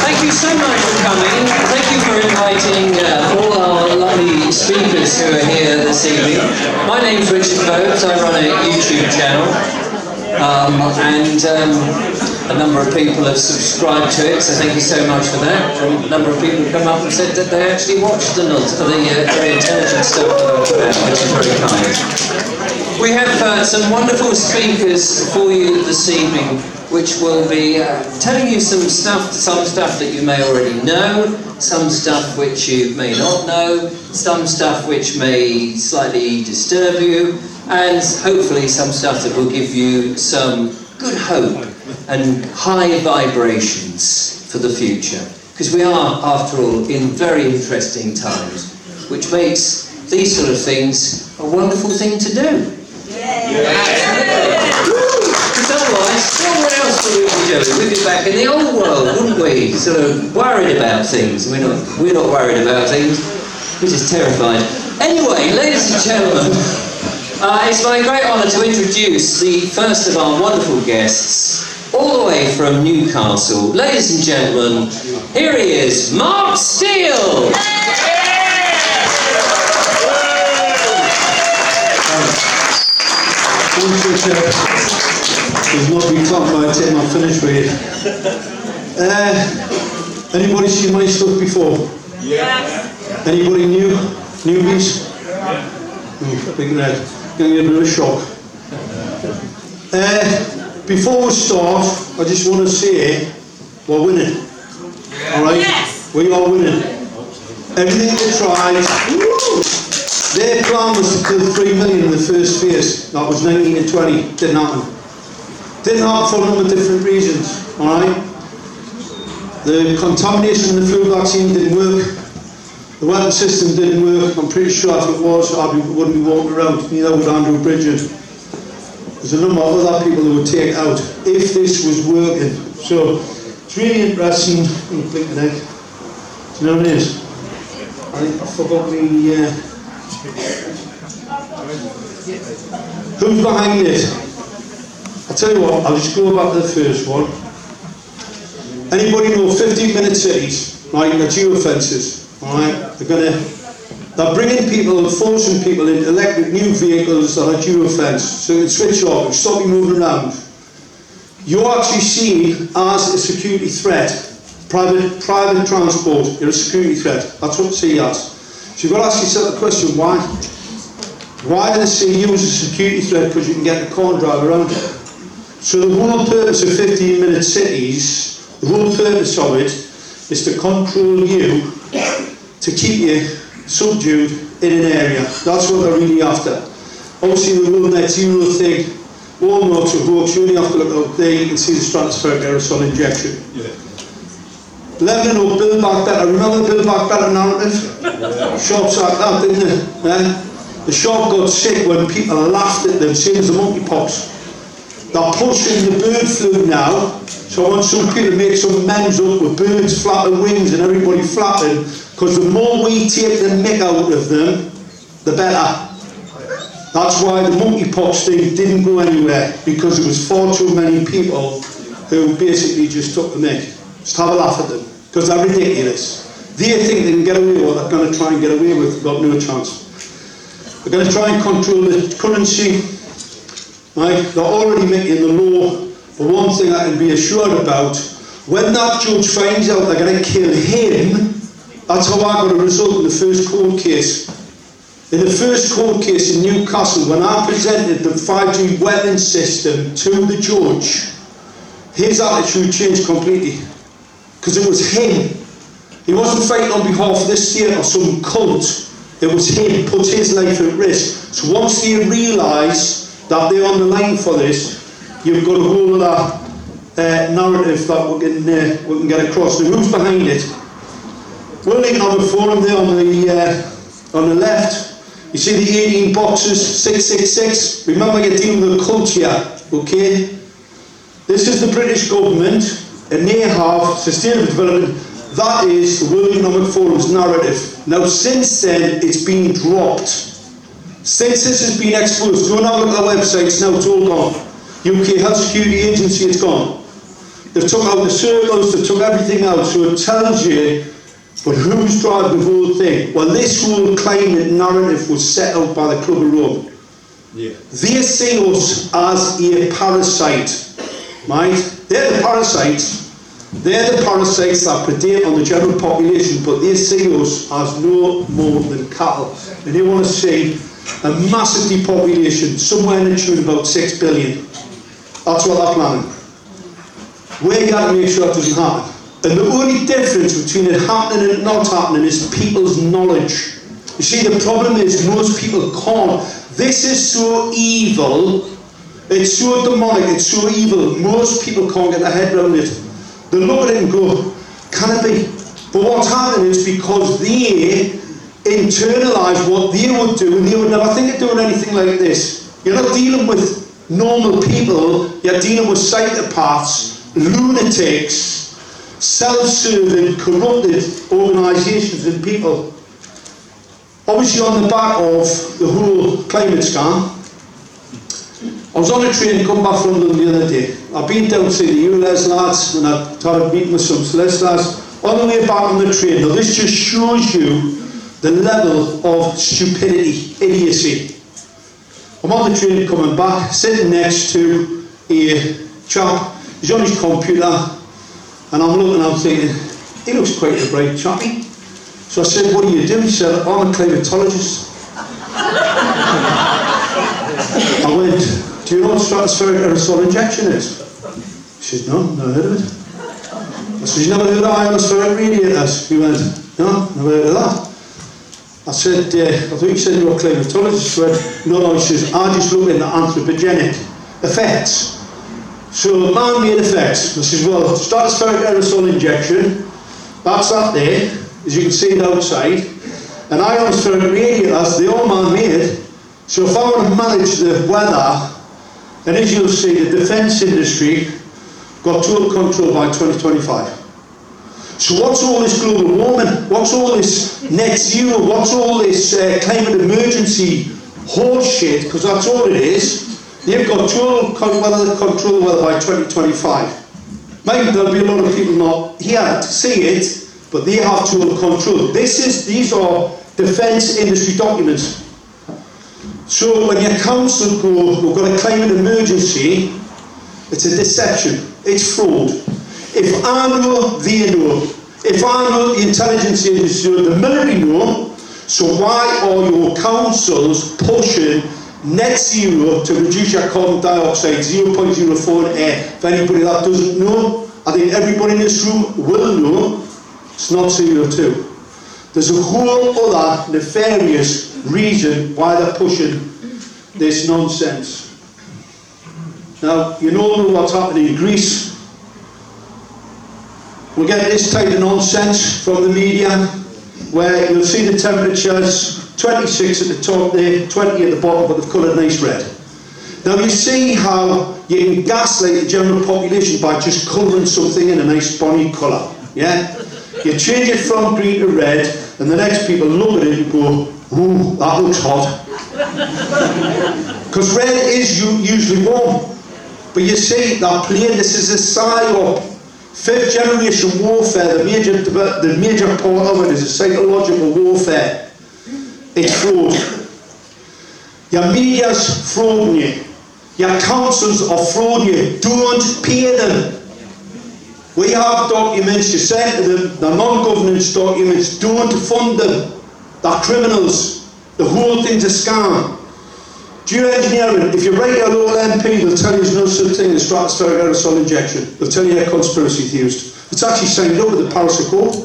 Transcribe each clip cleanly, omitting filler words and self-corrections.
Thank you so much for coming. Thank you for inviting all our lovely speakers who are here this evening. My name's Richard Vobes. I run a YouTube channel, and a number of people have subscribed to it, so thank you so much for that. And a number of people have come up and said that they actually watched the very intelligent stuff that I put out, which is very kind. We have some wonderful speakers for you this evening, which will be telling you some stuff that you may already know, some stuff which you may not know, some stuff which may slightly disturb you, and hopefully some stuff that will give you some good hope and high vibrations for the future. Because we are, after all, in very interesting times, which makes these sort of things a wonderful thing to do. Because otherwise, what else would we be doing? We'd be back in the old world, wouldn't we? Sort of worried about things. We're not worried about things. We're just terrified. Anyway, ladies and gentlemen, it's my great honour to introduce the first of our wonderful guests, all the way from Newcastle. Ladies and gentlemen, here he is, Mark Steele. There's not been talking about it, I'm finished with it. Anybody seen my stuff before? Yes. Anybody new? Newbies? Oh, big red. Gonna get a bit of a shock. Before we start, I just want to say we're winning. Alright? Yes. We are winning. Everything they tried. Their plan was to kill 3 million in the first phase. That was 19 and 20. Didn't happen. Didn't happen for a number of different reasons. Alright? The contamination in the flu vaccine didn't work. The weapon system didn't work. I'm pretty sure if it was, I wouldn't be walking around. Neither would Andrew Bridget. There's a number of other people who would take it out if this was working. So it's really interesting. I'm blinking egg. Do you know what it is? I think I forgot me. Who's behind it? I'll tell you what, I'll just go back to the first one. Anybody know 15-minute cities, right, the geofences, alright? They're bringing people, forcing people into electric new vehicles that are geofenced, so you can switch off and stop you moving around. You're actually seen as a security threat. Private transport, you're a security threat. That's what they see as. So you've got to ask yourself the question, why? Why do they see you as a security threat? Because you can get the car and drive around it. So the whole purpose of 15-minute cities, the whole purpose of it is to control you, to keep you subdued in an area. That's what they're really after. Obviously the whole net zero thing, all not to hoax. You only have to look up there, you can see the stratospheric aerosol injection. Yeah. Lebanon or Build Back Better. Remember the Build Back Better narrative? Yeah. Shops like that, didn't it? The shop got sick when people laughed at them, same as the monkeypox. They're pushing the bird flu now, so I want some people to make some men's up with birds flapping wings and everybody flapping, because the more we take the mick out of them, the better. That's why the monkeypox thing didn't go anywhere, because there was far too many people who basically just took the mick. Just have a laugh at them, because they're ridiculous. They think they can get away with what they're going to try and get away with. They've got no chance. They're going to try and control the currency. Right? They're already making the law. But one thing I can be assured about, when that judge finds out they're going to kill him, that's how I got a result in the first court case. In the first court case in Newcastle, when I presented the 5G weapon system to the judge, his attitude changed completely. Because it was him. He wasn't fighting on behalf of the state or some cult. It was him, put his life at risk. So once they realise that they're on the line for this, you've got a whole other narrative that we can get across. Now, who's behind it? World Economic Forum there on the left. You see the 18 boxes, 666. Remember, you're dealing with culture, okay? This is the British government, and they have sustainable development. That is the World Economic Forum's narrative. Now, since then, it's been dropped. Since this has been exposed, go and have a look at our websites now, it's all gone. UK Health Security Agency, it's gone. They've took out the circles, they've took everything out, so it tells you, but who's driving the whole thing? Well, this whole climate narrative was set out by the Club of Rome. Yeah. They see us as a parasite, right? They're the parasites. They're the parasites that predate on the general population, but they see us as no more than cattle. And they want to see a massive depopulation, somewhere in the tune of about 6 billion. That's what they're planning. We're going to make sure that doesn't happen. And the only difference between it happening and it not happening is people's knowledge. You see, the problem is most people can't. This is so evil, it's so demonic, it's so evil, most people can't get their head around it. They look at it and go, can it be? But what's happening is because they internalise what they would do, and they would never think of doing anything like this. You're not dealing with normal people, you're dealing with psychopaths, lunatics, self-serving, corrupted organisations and people. Obviously on the back of the whole climate scam, I was on a train come back from London the other day. I've been down to see the ULEZ lads and I had a meeting with some solicitors. On the way back on the train, now this just shows you the level of stupidity, idiocy. I'm on the train coming back, sitting next to a chap, he's on his computer, and I'm looking, I'm thinking, he looks quite a bright chappy. So I said, what do you do? He said, I'm a climatologist. I went, do you know what stratospheric aerosol injection is? He said, no, never heard of it. I said, you never heard of ionospheric radiators? He went, no, never heard of that. I said, I thought you said you were a climatologist. He went, no, he says, I just look into anthropogenic effects. So man-made effects. I says, well, stratospheric aerosol injection, that's that there, as you can see it outside. And ionospheric radiators, they're all man-made. So if I want to manage the weather, and as you'll see, the defence industry got total control by 2025. So what's all this global warming? What's all this net zero? What's all this climate emergency horseshit? Because that's all it is. They've got total control of weather by 2025. Maybe there'll be a lot of people not here to see it, but they have total control. These are defence industry documents. So when your council go, we've got a climate emergency, it's a deception, it's fraud. If I know, they know. If I know, the intelligence industry know, the military know, so why are your councils pushing net zero to reduce your carbon dioxide 0.04 in air? If anybody that doesn't know, I think everybody in this room will know, it's not CO2. There's a whole other nefarious reason why they're pushing this nonsense. Now, you all know what's happening in Greece. We get this type of nonsense from the media, where you'll see the temperatures, 26 at the top there, 20 at the bottom, but they've coloured nice red. Now you see how you can gaslight the general population by just colouring something in a nice bonny colour, yeah? You change it from green to red, and the next people look at it and go, ooh, that looks hot. Because red is usually warm. But you see, that plane, this is a psyop. 5th generation warfare, the major part of it is a psychological warfare. It's fraud. Your media's frauding you. Your councils are frauding you. Don't pay them. We have documents, you send to them, the non-governance documents, don't fund them. They're criminals. The whole thing's a scam. Geoengineering, if you write your local MP, they'll tell you there's no such thing as stratospheric aerosol injection. They'll tell you they're conspiracy theorists. It's actually signed up with the Paris Accord.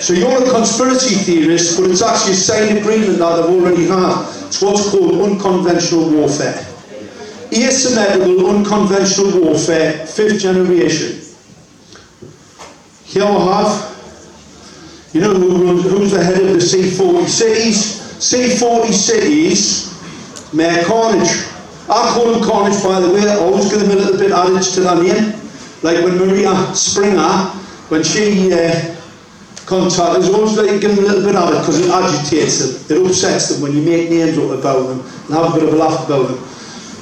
So you're a conspiracy theorist, but it's actually a signed agreement that they've already had. It's what's called unconventional warfare. Asymmetrical unconventional warfare, 5th generation. Here we have, you know who's the head of the C40 cities? C40 cities, Mayor Carnage. I call him Carnage, by the way. I always give him a little bit added to that name. Like when Maria Springer, when she contacted us, always like give him a little bit added because it agitates them. It upsets them when you make names up about them and have a bit of a laugh about them.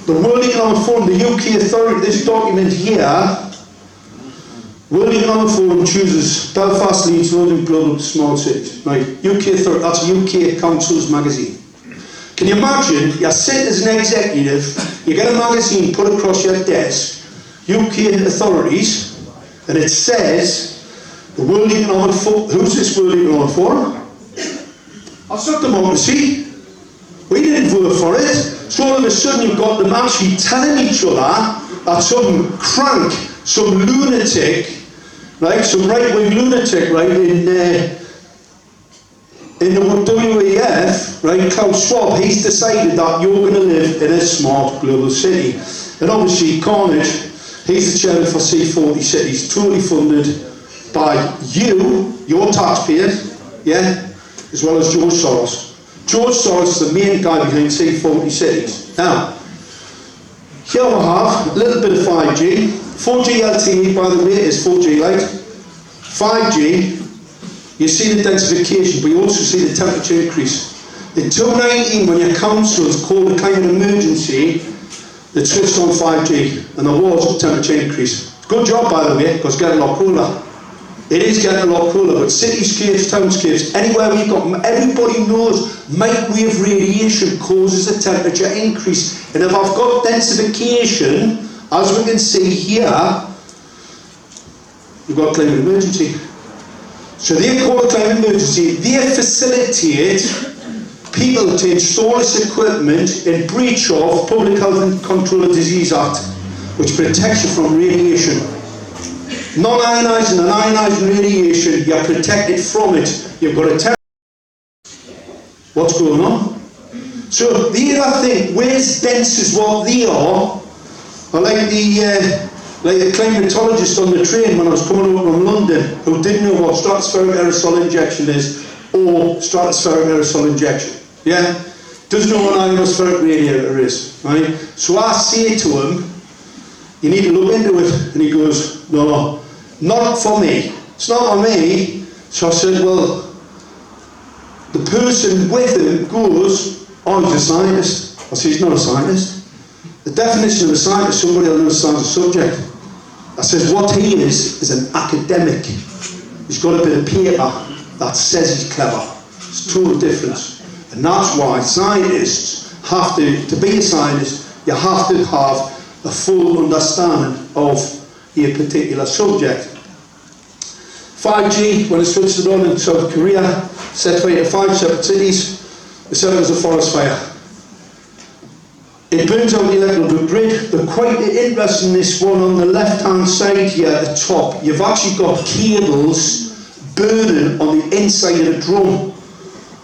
The World Economic Forum, the UK authority, this document here, World Economic Forum chooses Belfast, Leeds, London, global small cities. Right, that's UK Council's magazine. Can you imagine, you're sitting as an executive, you get a magazine put across your desk, UK authorities, and it says, the World Economic Forum, who's this World Economic Forum? That's not democracy. We didn't vote for it. So all of a sudden you've got them actually telling each other that some crank, some lunatic, right, some right-wing lunatic, right, in the WEF, right, Klaus Schwab, he's decided that you're going to live in a smart global city. And obviously Carnage, he's the chairman for C40 Cities, totally funded by you, your taxpayers, yeah, as well as George Soros. George Soros is the main guy behind C40 Cities. Now, here we have a little bit of 5G. 4G LTE, by the way, is 4G Lite. 5G, you see the densification, but you also see the temperature increase. In 2019, when your councils called a climate emergency, they switched on 5G, and there was a temperature increase. Good job, by the way, because it's getting a lot cooler. It is getting a lot cooler, but cityscapes, townscapes, anywhere we've got, everybody knows microwave radiation causes a temperature increase. And if I've got densification, as we can see here, we've got climate emergency. So they call it climate emergency. They facilitate people to install this equipment in breach of Public Health and Control of Disease Act, which protects you from radiation. Non-ionising and ionising radiation, you're protected from it. You've got to tell what's going on. So the other thing, where's dense is what they are like the climatologist on the train when I was coming over from London, who didn't know what stratospheric aerosol injection is or stratospheric aerosol injection. Yeah? Doesn't know what an ionospheric radiator is. Right? So I say to him, you need to look into it. And he goes, no, not for me. It's not for me. So I said, well, the person with him goes, oh, he's a scientist. I said, he's not a scientist. The definition of a scientist is somebody who understands a subject. I said, what he is an academic. He's got a bit of paper that says he's clever. It's a total difference. And that's why scientists have to be a scientist, you have to have a full understanding of a particular subject. 5G, when it switched it on in South Korea, set fire to 5 separate cities. They said it was a forest fire. It burns out the electrical grid. But quite interesting, this one on the left-hand side here at the top, you've actually got cables burning on the inside of the drum.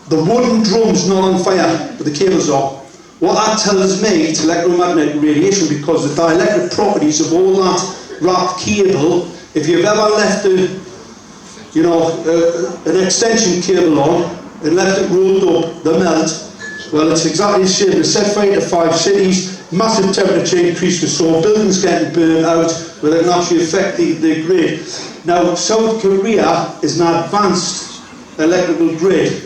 The wooden drum's not on fire, but the cables are. What that tells me, it's electromagnetic radiation, because the dielectric properties of all that wrapped cable, if you've ever left an extension cable on and left it rolled up, they melt. Well, it's exactly the same. They set fire to 5 cities, massive temperature increase, we saw buildings getting burned out, where they can actually affect the grid. Now, South Korea is an advanced electrical grid.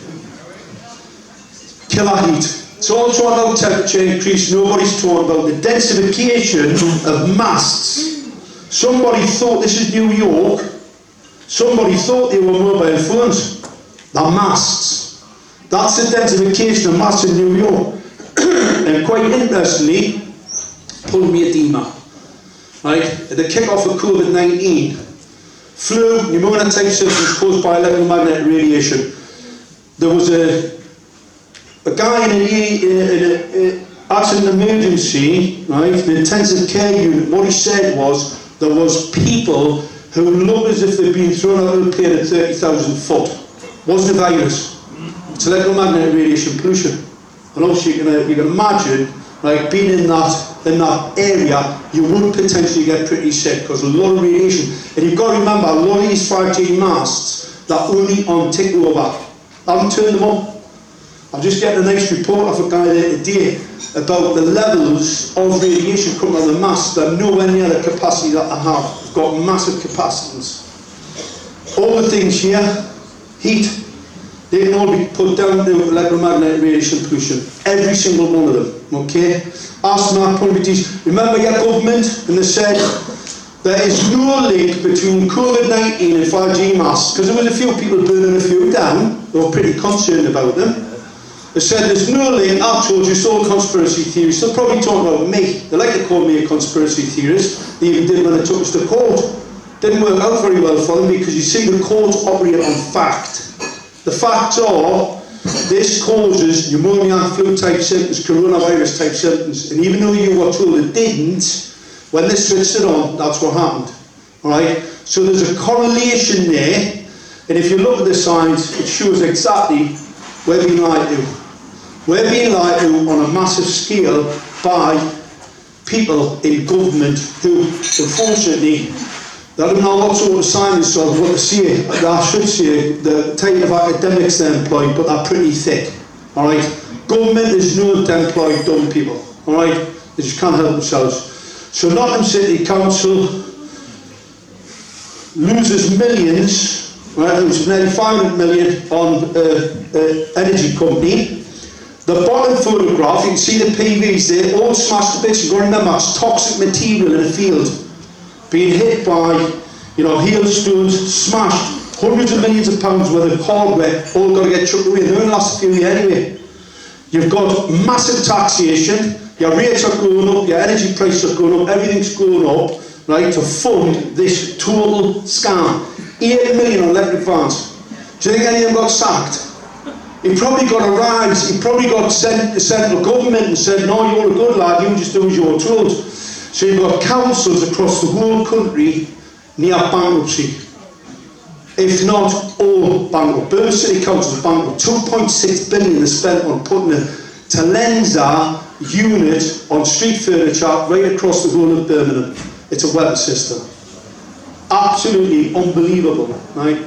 Killer heat. It's also about temperature increase. Nobody's talking about the densification of masts. Somebody thought, this is New York, somebody thought they were mobile phones. They're masts. That's the densification of masts in New York. And quite interestingly, pulmonedema. Right? At the kick-off of COVID-19, flu, pneumonia-type symptoms caused by electromagnetic radiation. There was a guy in an emergency, right, an intensive care unit. What he said was there was people who looked as if they'd been thrown out of a plane at 30,000 foot. Wasn't a virus. It's electromagnetic radiation pollution. And obviously you can imagine, like, being in that area, you would potentially get pretty sick because a lot of radiation. And you've got to remember, a lot of these 5G masts, they're only on tick over. I haven't turned them on. I'm just getting a nice report off a guy there today about the levels of radiation coming on the mast. They're nowhere near the capacity that I have. I've got massive capacitance. All the things here, heat, they can all be put down to electromagnetic radiation pollution. Every single one of them, okay? Asthma, pulmonary disease. Remember your government, and they said, there is no link between COVID-19 and 5G masks, because there was a few people burning a few down. They were pretty concerned about them. They said there's no link. I told you it's all conspiracy theories. They're probably talking about me. They like to call me a conspiracy theorist. They even did when they took us to court. Didn't work out very well for them, because you see the courts operate on fact. The facts are, this causes pneumonia, flu type symptoms, coronavirus type symptoms, and even though you were told it didn't, when they switched it on, that's what happened. Alright? So there's a correlation there, and if you look at the science, it shows exactly we're being lied to. We're being lied to on a massive scale by people in government who, unfortunately, they don't know what sort of science or what to say. I should say the type of academics they employ, but they're pretty thick. Alright? Government is known to employ dumb people. Alright? They just can't help themselves. So Nottingham City Council loses millions, right? It was nearly 500 million on energy company. The bottom photograph, you can see the PVs there, all smashed to bits. You've got to remember, it's toxic material in a field. Being hit by, hailstones, smashed, hundreds of millions of pounds worth of hardware, all got to get chucked away. They won't last a few years anyway. You've got massive taxation, your rates are going up, your energy prices are going up, everything's going up, right, to fund this total scam. 8 million on electric vans. Do you think any of them got sacked? He probably got a rise, he probably got sent to central government and said, no, you're a good lad, you just do as you're told. So you've got councils across the whole country near bankruptcy. If not all bankrupt. Birmingham City Council is bankrupt. 2.6 billion is spent on putting a Talenza unit on street furniture right across the whole of Birmingham. It's a weather system. Absolutely unbelievable, right?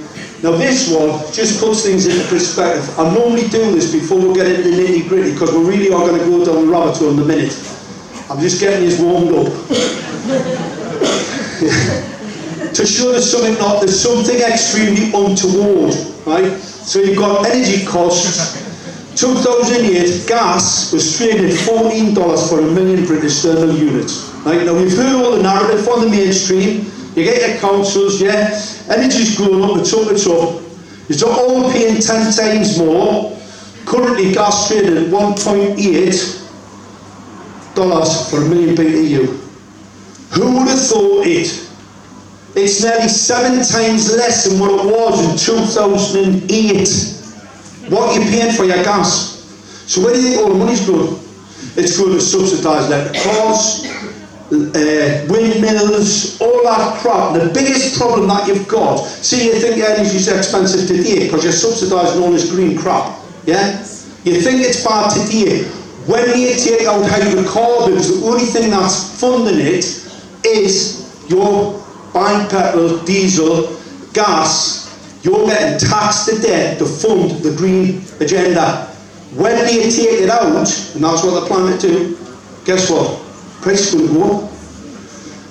Now this one just puts things into perspective. I normally do this before we get into the nitty gritty, because we really are going to go down the rabbit hole in a minute. I'm just getting this warmed up. To show there's something extremely untoward, right? So you've got energy costs. 2008, gas was traded $14 for a million British thermal units. Right? Now we've heard all the narrative on the mainstream. You get your councils, yeah, energy's going up, it's up. You're all paying 10 times more. Currently gas traded at $1.8 for a million BTU. Who would have thought it? It's nearly 7 times less than what it was in 2008. What are you paying for your gas? So where do you think all the money's going? It's going to subsidise electric cars, windmills, all that crap. The biggest problem that you've got, see, you think energy's expensive today because you're subsidising all this green crap, yeah? You think it's bad today. When you take out hydrocarbons, the only thing that's funding it is your buying petrol, diesel, gas. You're getting taxed to death to fund the green agenda. When you take it out, and that's what they're planning to do, guess what? Price is going to go up.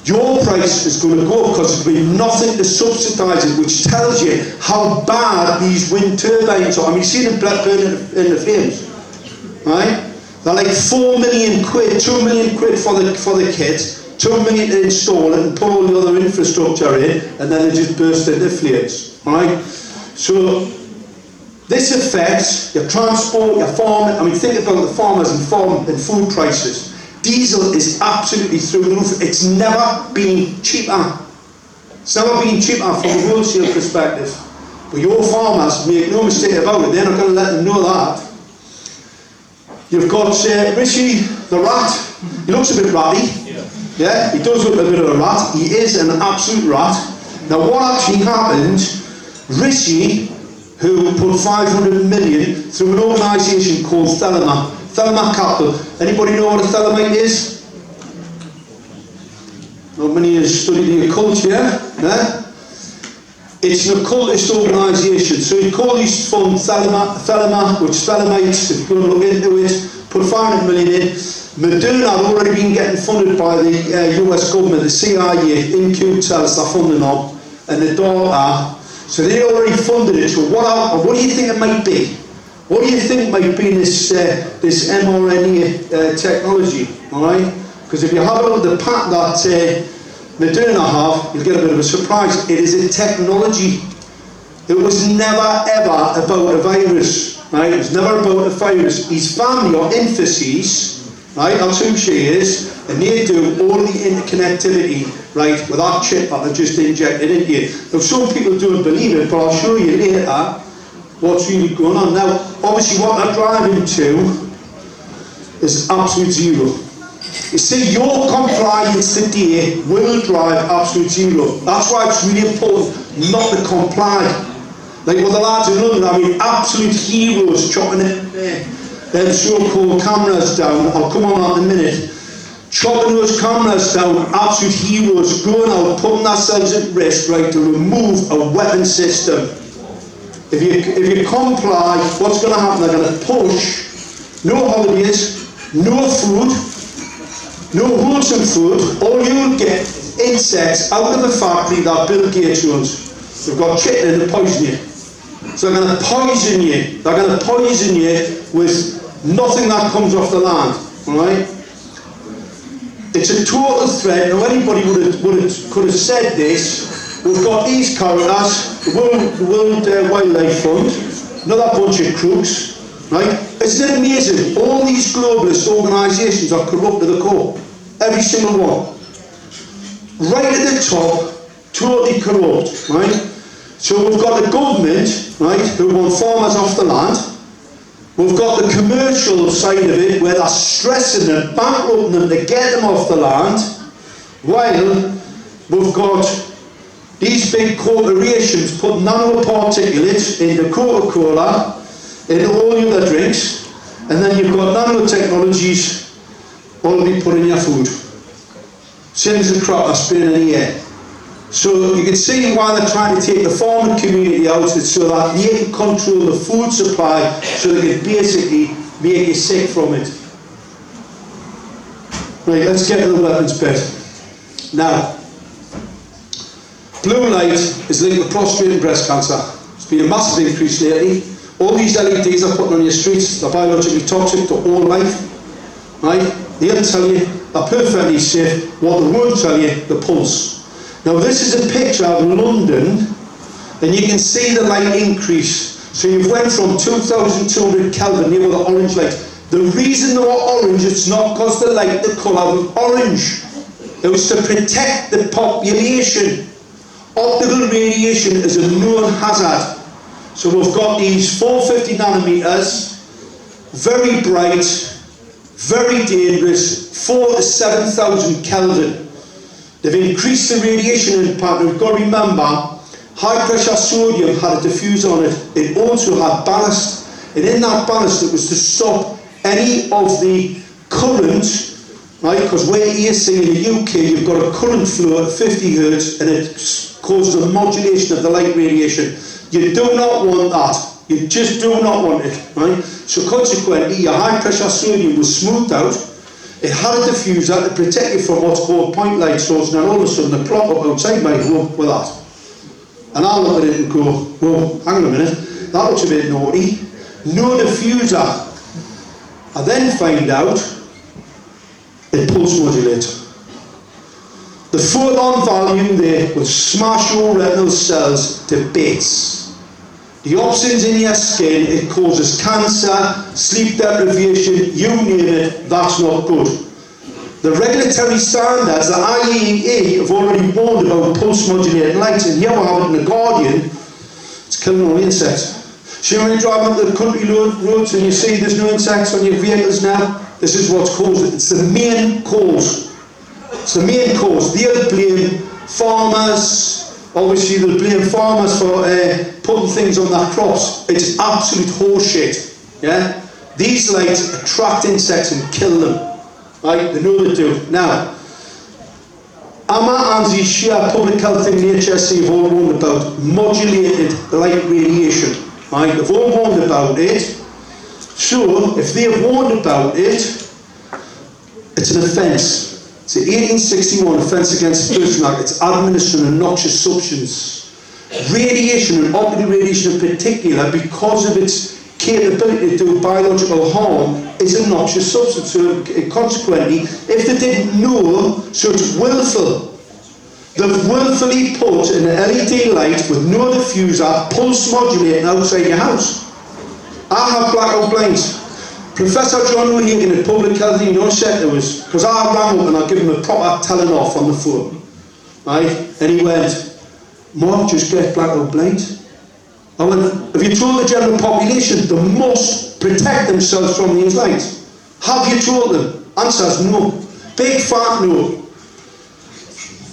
Your price is going to go up because there's been nothing to subsidise it, which tells you how bad these wind turbines are. I mean, you see them burning in the flames, right? They're like 4 million quid, 2 million quid for the kit, 2 million to install it and put all the other infrastructure in, and then they just burst into flames, right? So this affects your transport, your farming. I mean, think about the farmers and food prices. Diesel is absolutely through the roof. It's never been cheaper. It's never been cheaper from a wholesale perspective. But your farmers, make no mistake about it, they're not going to let them know that. You've got Richie the rat. He looks a bit ratty. Yeah, he does look a bit of a rat. He is an absolute rat. Now what actually happened, Richie, who put 500 million through an organisation called Thelema Capital. Anybody know what a Thelemite is? Not many have studied the occult here. Yeah? It's an occultist organisation. So you call these fund Thelema, which Thelemites, if you're going to look into it, put 500 million in. Moderna had already been getting funded by the US government, the CIA, InQ tells they're funding them, and the daughter. So they already funded it. So what do you think it might be? What do you think might be this mRNA technology? All right, because if you have a look at the patent that in a day and a half, you'll get a bit of a surprise. It is a technology. It was never ever about a virus, right? It was never about a virus. His family or emphases, right? That's who she is, and they do all the interconnectivity, right, with that chip that they've just injected into you. Now, some people don't believe it, but I'll show you later what's really going on. Now, obviously, what they're driving to is absolute zero. You see, your compliance today will drive absolute zero. That's why it's really important not to comply. Like with the lads in London, I mean, absolute heroes chopping them so-called cameras down. I'll come on that in a minute. Chopping those cameras down, absolute heroes going out, putting themselves at risk, right, to remove a weapon system. If you comply, what's going to happen? They're going to push no holidays, no food, no wholesome food. All you'll get insects out of the factory that Bill Gates runs. They've got chicken to poison you. So they're going to poison you. They're going to poison you with nothing that comes off the land. Alright? It's a total threat. Now anybody could have said this. We've got these characters, the World Wildlife Fund, another bunch of crooks. Right? Isn't it amazing? All these globalist organisations are corrupt to the core. Every single one. Right at the top, totally corrupt. Right? So we've got the government, right, who want farmers off the land. We've got the commercial side of it, where they're stressing them, bankrupting them to get them off the land. While we've got these big corporations put nanoparticulates into Coca-Cola, in all the other drinks, and then you've got nanotechnologies already put in your food. Same as the crop that's spinning in the air. So you can see why they're trying to take the farming community out, so that they can control the food supply, so they can basically make you sick from it. Right, let's get to the weapons bit. Now, blue light is linked to prostate and breast cancer. It's been a massive increase lately. All these LEDs are put on your streets, they're biologically toxic to all life, right? They'll tell you they're perfectly safe. What they won't tell you, the pulse. Now this is a picture of London, and you can see the light increase. So you've went from 2,200 Kelvin, near with the orange light. The reason they were orange, it's not because they like the colour of orange. It was to protect the population. Optical radiation is a known hazard. So we've got these 450 nanometers, very bright, very dangerous, 4,000 to 7,000 Kelvin. They've increased the radiation impact. We've got to remember, high pressure sodium had a diffuser on it. It also had ballast, and in that ballast it was to stop any of the current, right? Because where AC in the UK, you've got a current flow at 50 Hertz, and it causes a modulation of the light radiation. You do not want that. You just do not want it, right? So consequently, your high pressure sodium was smoothed out. It had a diffuser to protect you from what's called point light source, and then all of a sudden the plop up outside my home with that. And I'll look at it and go, whoa, hang on a minute, that looks a bit naughty. No diffuser. I then find out it pulse modulates. The photon volume there will smash your retinal cells to bits. The opsins in your skin, it causes cancer, sleep deprivation, you name it, that's not good. The regulatory standards, the IEEE, have already warned about pulse-modulating lights, and here we have it in The Guardian, it's killing all the insects. So when you drive up the country roads and you see there's no insects on your vehicles now, this is what's caused it. It's the main cause. It's the main cause. They'll blame farmers. Obviously they'll blame farmers for putting things on their crops. It's absolute horseshit. Yeah? These lights attract insects and kill them. Right? They know they do. Now, AMA and the sheer public health thing the HSC have all warned about modulated light radiation. Right? They've all warned about it. So, if they've warned about it, it's an offence. It's an 1861 offence against the Person Act. It's administering a noxious substance. Radiation, and optical radiation in particular, because of its capability to do biological harm, is a noxious substance. So consequently, if they didn't know, so it's willful. They've willfully put an LED light with no diffuser, pulse modulating outside your house. I have blackout blinds. Professor John O'Hagan at Public Health said to us, because I rang up and I give him a proper telling off on the phone, right? And he went, "Mark, just get blackout blinds." I went, "Have you told the general population they must protect themselves from these lights? Have you told them?" Answer is no. Big fat no.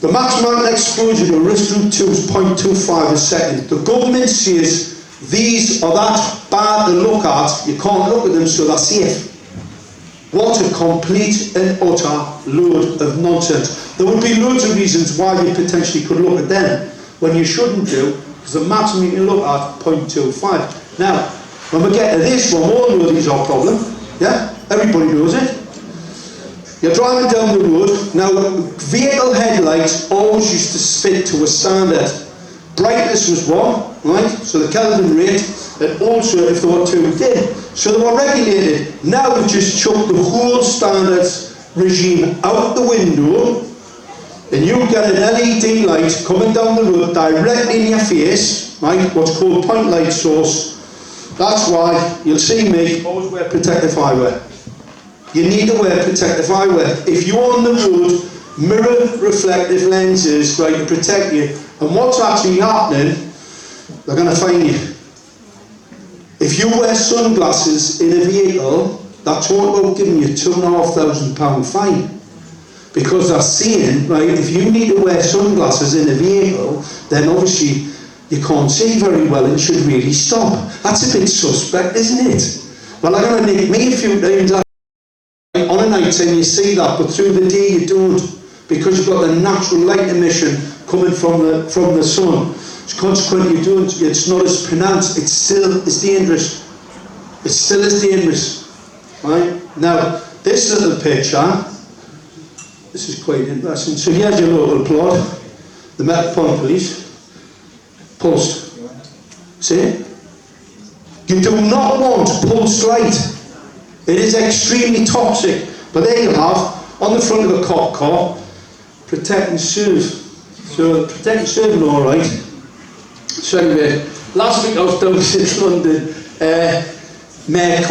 The maximum exposure to risk group 2 is 0.25 a second. The government says these are that bad to look at, you can't look at them, so they're safe. What a complete and utter load of nonsense. There would be loads of reasons why you potentially could look at them when you shouldn't do, because the maximum you can look at 0.25. Now, when we get to this one, we all know these are a problem. Yeah? Everybody knows it. You're driving down the road. Now, vehicle headlights always used to fit to a standard. Brightness was one, right? So the Kelvin rate, and also if they were too dim. So they were regulated. Now we've just chucked the whole standards regime out the window, and you get an LED light coming down the road directly in your face, right? What's called point light source. That's why you'll see me always wear protective eyewear. You need to wear protective eyewear. If you're on the road, mirror reflective lenses, right, to protect you. And what's actually happening, they're going to fine you. If you wear sunglasses in a vehicle, they're talking about giving you £2,500 fine. Because they're saying, right, if you need to wear sunglasses in a vehicle, then obviously you can't see very well and should really stop. That's a bit suspect, isn't it? Well, they're going to nick me a few times. On a night time you see that, but through the day you don't, because you've got the natural light emission coming from the sun. So consequently you don't, it's not as pronounced, it's still as dangerous. It still is dangerous. Right? Now, this little picture, this is quite interesting. So here's your local plot, the Metropolitan Police, pulsed. See? You do not want pulsed light. It is extremely toxic. But there you have, on the front of a cop car, protect and serve. So protect and serve is alright. So anyway, last week I was down in London, Mayor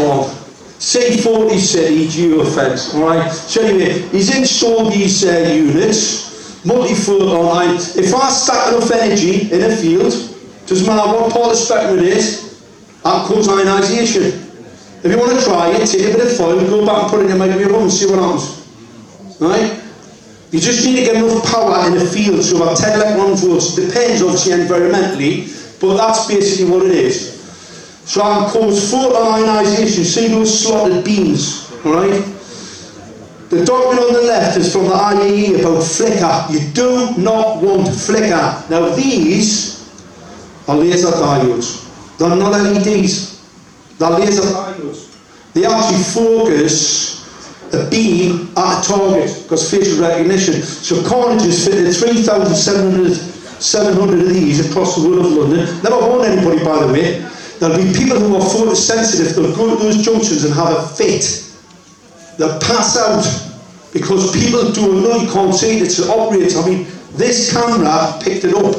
C40 city geofence, alright. So anyway, he's installed these units, multi-foot online. If I stack enough energy in a field, doesn't matter what part of the spectrum it is, that causes ionisation. If you want to try it, take a bit of foil, go back and put it in your microwave oven and see what happens. Right? You just need to get enough power in a field, so about 10 electron volts. It depends obviously environmentally, but that's basically what it is. So I can cause photoionisation. See those slotted beams, alright? The document on the left is from the IAE about flicker. You do not want flicker. Now these are laser diodes. They're not LEDs. They're laser diodes. They actually focus a beam at a target, because facial recognition. So Carnage has fitted 3,700 of these across the whole of London. Never warned anybody, by the way. There'll be people who are photosensitive, they'll go to those junctions and have a fit. They'll pass out, because people don't know, you can't see it, it operates. I mean, this camera picked it up,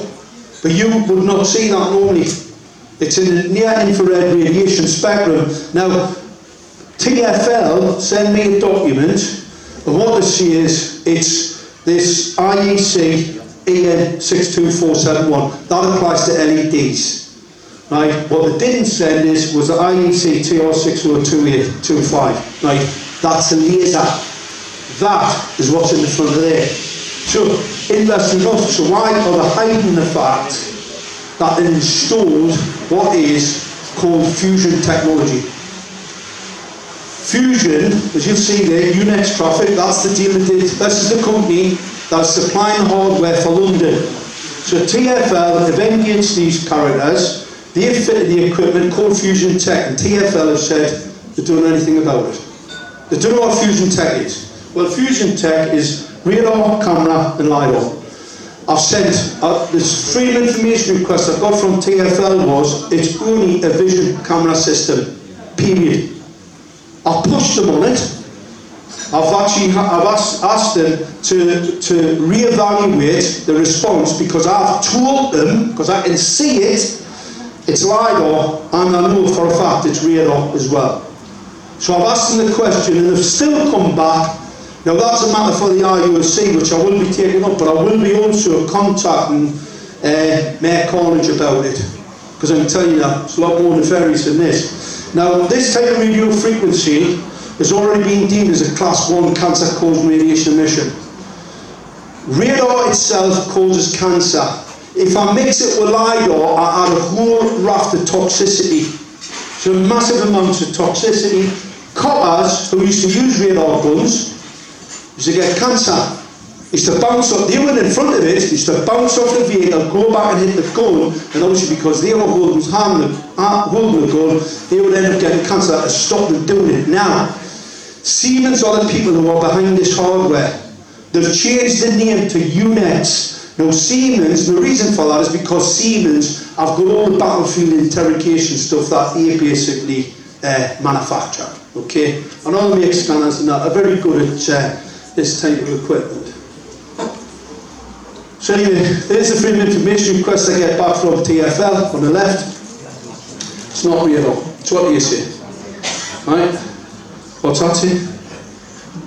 but you would not see that normally. It's in the near-infrared radiation spectrum. Now, TfL send me a document, and what they see is, it's this IEC EN62471. That applies to LEDs. Right? What they didn't send was the IEC TR602825. Right? That's a laser. That is what's in the front of there. So, interesting enough, so why are they hiding the fact that they installed what is called fusion technology? Fusion, as you'll see there, Unex Traffic, that's the deal that did. This is the company that's supplying hardware for London. So TfL have engaged these characters, they've fitted the equipment called Fusion Tech, and TfL have said they don't know anything about it. They don't know what Fusion Tech is. Well, Fusion Tech is radar, camera and LiDAR. I've sent, this freedom information request I got from TfL was, it's only a vision camera system, period. I pushed them on it, I've asked them to re-evaluate the response, because I've told them, because I can see it, it's LiDAR, and I know for a fact it's radar as well. So I've asked them the question, and they've still come back. Now that's a matter for the IUC, which I will be taking up, but I will be also contacting Mayor College about it, because I can tell you that it's a lot more nefarious than this. Now, this type of radio frequency has already been deemed as a Class 1 cancer-causing radiation emission. Radar itself causes cancer. If I mix it with LiDAR, I add a whole raft of toxicity. So massive amounts of toxicity. Coppers, who used to use radar guns, used to get cancer. Used to bounce off, they were in front of it, used to bounce off the vehicle, go back and hit the gun, and obviously because they were holding the gun, they would end up getting cancer to stop them doing it. Now, Siemens are the people who are behind this hardware. They've changed the name to Unex. Now Siemens, the reason for that is because Siemens have got all the battlefield interrogation stuff that they basically manufacture. Okay, and all the make scanners and that are very good at this type of equipment. So anyway, there's the freedom of information request I get back from TfL on the left. It's not radar. It's what do you say? Right? What's that say?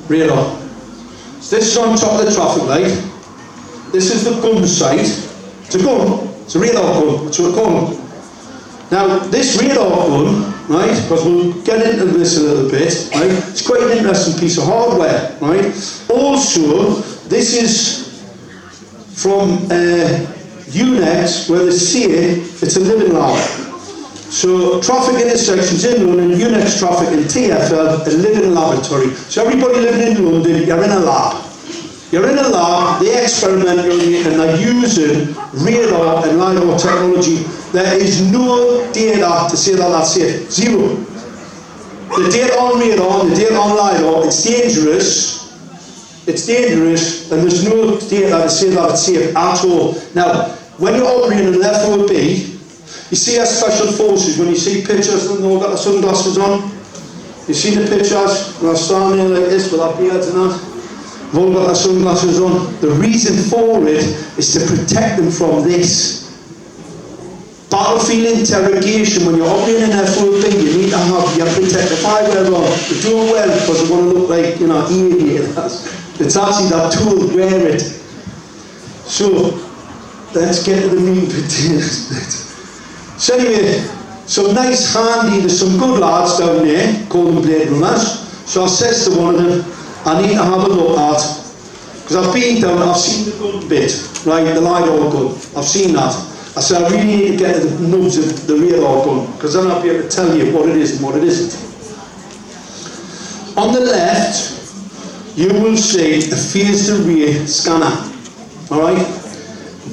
Radar. So this is on top of the traffic light. This is the gun sight. It's a gun. It's a radar gun. That's what it's called. Now, this radar gun, right, because we'll get into this a little bit, right, it's quite an interesting piece of hardware, right? Also, this is from Unex, where they say it's a living lab. So traffic intersections in London, Unex traffic in TfL, a living laboratory. So everybody living in London, you're in a lab. You're in a lab, they experiment and they're using radar and LiDAR technology. There is no data to say that that's safe. Zero. The data on radar and the data on LiDAR, it's dangerous. It's dangerous, and there's no data to say that it's safe at all. Now, when you're operating an FOB, you see our special forces, when you see pictures and they've all got their sunglasses on, you see the pictures, when I stand there like this with our beards and that, they've all got their sunglasses on. The reason for it is to protect them from this. Battlefield interrogation, when you're operating an FOB, you need to have your protective eyewear on. They do it well because they want to look like, you know, aviators. It's actually that tool, wear it. So, let's get to the meat and potatoes bit. So anyway, some nice handy, there's some good lads down there, called them Blade Runners. So I says to one of them, I need to have a look at, because I've been down, I've seen the gun bit, right, the LiDAR gun, I've seen that. I said, I really need to get to the nubs of the radar gun, because then I'll be able to tell you what it is and what it isn't. On the left, you will see a phased array scanner, alright?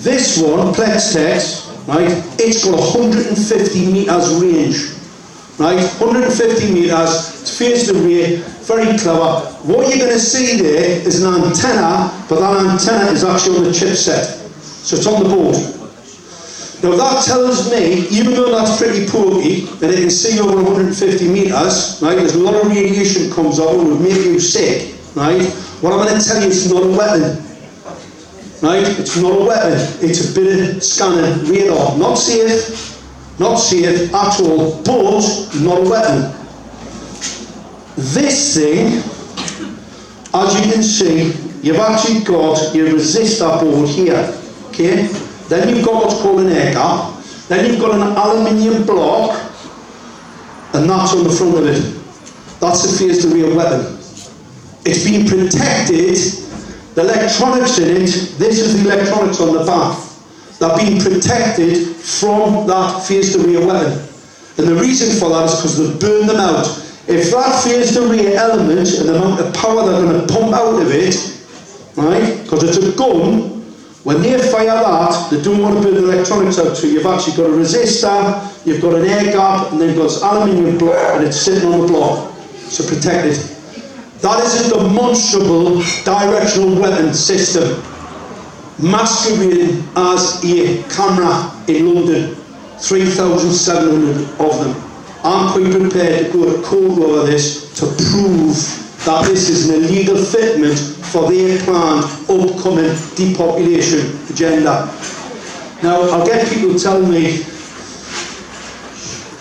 This one, Plex, right, it's got 150 metres range, right? 150 metres, it's phased array, very clever. What you're going to see there is an antenna, but that antenna is actually on the chipset, so it's on the board. Now that tells me, even though that's pretty pokey, and it can see over 150 metres, right, there's a lot of radiation comes out and will make you sick, right? What I'm going to tell you, it's not a weapon, right? It's not a weapon, it's a bit of scanning radar. Not safe at all, but not a weapon. This thing, as you can see, you've actually got your resistor board here, okay? Then you've got what's called an air gap. Then you've got an aluminium block, and that's on the front of it. That's the phased array weapon. It's been protected, the electronics in it, this is the electronics on the back. They're being protected from that phased array weapon. And the reason for that is because they've burned them out. If that phased array element and the amount of power they're going to pump out of it, right, because it's a gun, when they fire that, they don't want to burn the electronics out, so you've actually got a resistor, you've got an air gap, and then you've got this aluminium block, and it's sitting on the block, so protected. That is a demonstrable directional weapon system, masquerading as a camera in London, 3,700 of them. I'm quite prepared to go to court over this to prove that this is an illegal fitment for their planned upcoming depopulation agenda. Now, I'll get people telling me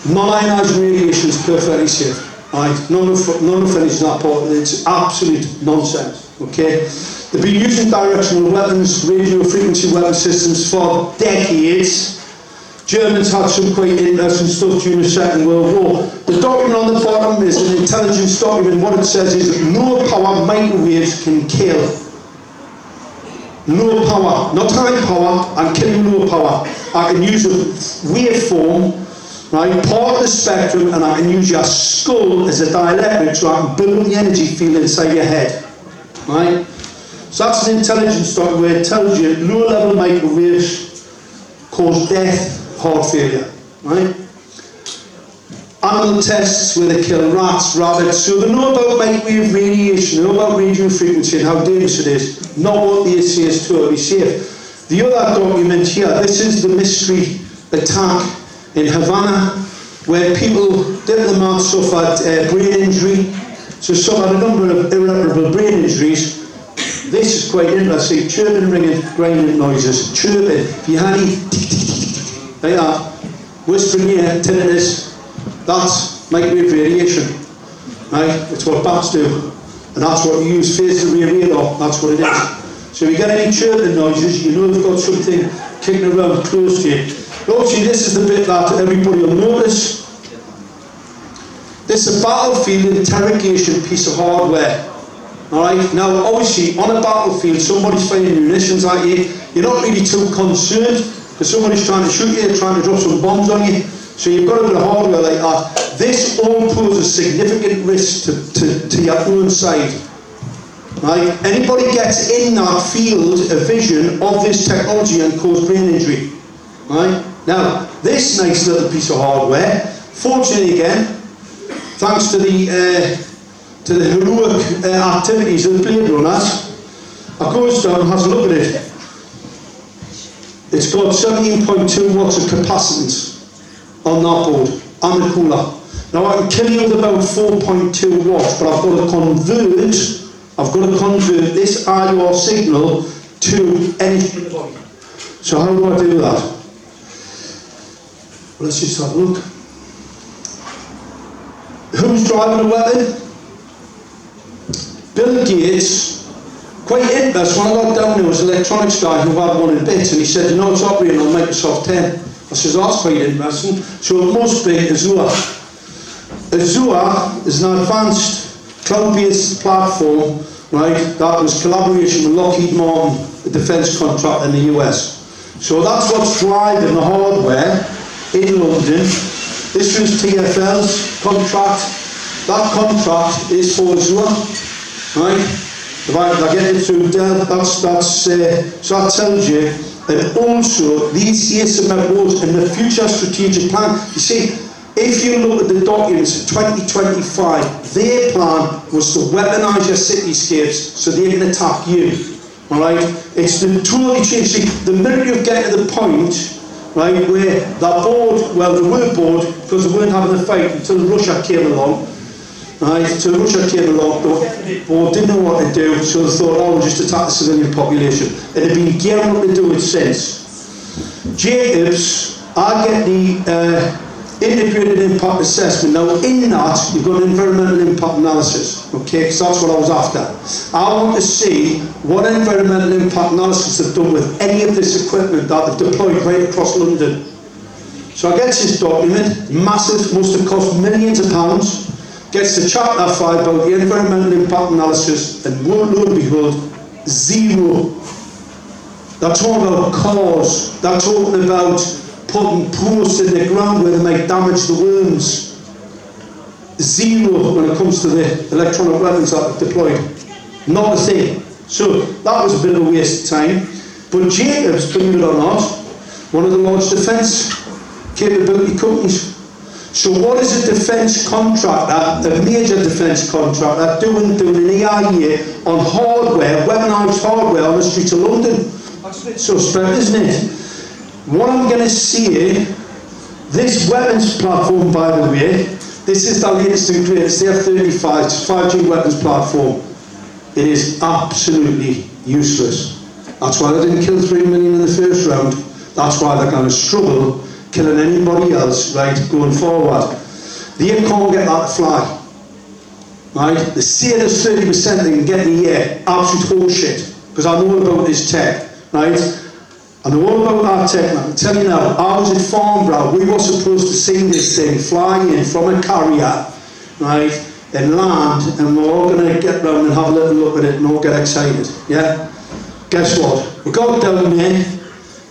non-ionised radiation is perfectly safe. Right? None of it is that part. It's absolute nonsense. Okay? They've been using directional weapons, radio frequency weapon systems for decades. Germans had some quite interesting stuff during the Second World War. The document on the bottom is an intelligence document. What it says is that no power microwaves can kill. No power, not high power, I'm killing low power. I can use a waveform, right, part of the spectrum, and I can use your skull as a dielectric so I can build up the energy field inside your head. Right? So that's an intelligence document where it tells you low level microwaves cause death, heart failure, right? Animal tests where they kill rats, rabbits, so they know about microwave radiation, they know about radio frequency and how dangerous it is, not what they say is totally safe. The other document here, this is the mystery attack in Havana, where people did the man suffered brain injury, so suffered a number of irreparable brain injuries. This is quite interesting, chirping, ringing, grinding noises, chirping, if you had any like that, whispering here, tinnitus, that's microwave radiation, right? It's what bats do, and that's what you use phased array radar, that's what it is. So if you get any chirping noises, you know you've got something kicking around close to you. Obviously this is the bit that everybody will notice. This is a battlefield interrogation piece of hardware. Alright, now obviously on a battlefield somebody's firing munitions at you, you're not really too concerned because somebody's trying to shoot you, trying to drop some bombs on you, so you've got a bit of hardware like that. This all poses significant risk to your own side. Right? Anybody gets in that field of vision of this technology and cause brain injury. Right? Now, this nice little piece of hardware, fortunately again, thanks to the heroic activities of the Blade Runners, I goes down and has a look at it. It's got 17.2 watts of capacitance on that board, and the cooler. Now I can kill you with about 4.2 watts, but I've got to convert this IR signal to anything in the body. So how do I do that? Well, let's just have a look. Who's driving a weapon? Bill Gates. Quite interesting, when I got down there was an electronics guy who had one in bits, and he said, you know, it's operating on Microsoft 10. I said, oh, that's quite interesting. So it must be Azure. Azure is an advanced cloud-based platform, right, that was collaboration with Lockheed Martin, the defence contract in the US. So that's what's driving the hardware in London. This was TfL's contract. That contract is for Azure, right? If I get it through Dell, so that tells you. And also, these ESMF roads in the future strategic plan, you see, if you look at the documents, 2025, their plan was to weaponise your cityscapes so they can attack you. Alright? It's the totally change. See, the minute you get to the point, right, where that board, well, they were bored because they weren't having a fight until Russia came along. Right, so Russia came along, but didn't know what to do, so they thought, oh, we'll just attack the civilian population. And they've been gearing up to do it since. Jacobs, I get the integrated impact assessment. Now, in that, you've got an environmental impact analysis, okay, because that's what I was after. I want to see what environmental impact analysis they've done with any of this equipment that they've deployed right across London. So I get this document, massive, must have cost millions of pounds. Gets to chapter 5 about the environmental impact analysis, and lo and behold, zero. They're talking about cars, they're talking about putting posts in the ground where they might damage the worms. Zero when it comes to the electronic weapons that are deployed. Not a thing. So that was a bit of a waste of time. But Jacobs, believe it or not, one of the large defence capability companies. So what is a defence contractor, a major defence contractor, doing an EIA on hardware, weaponised hardware on the streets of London? That's a bit suspect, isn't it? What I'm going to see, this weapons platform, by the way, This is the latest and greatest, the F-35, it's a 5G weapons platform. It is absolutely useless. That's why they didn't kill 3 million in the first round. That's why they're going to struggle killing anybody else, right, going forward. They can't get that to fly. Right? They say there's 30% they can get in the air. Absolute horseshit. Because I know about this tech. Right? I know all about that tech. I can tell you now, I was at Farnborough. We were supposed to see this thing fly in from a carrier, right, and land, and we're all going to get round and have a little look at it and all get excited. Yeah? Guess what? We got down there.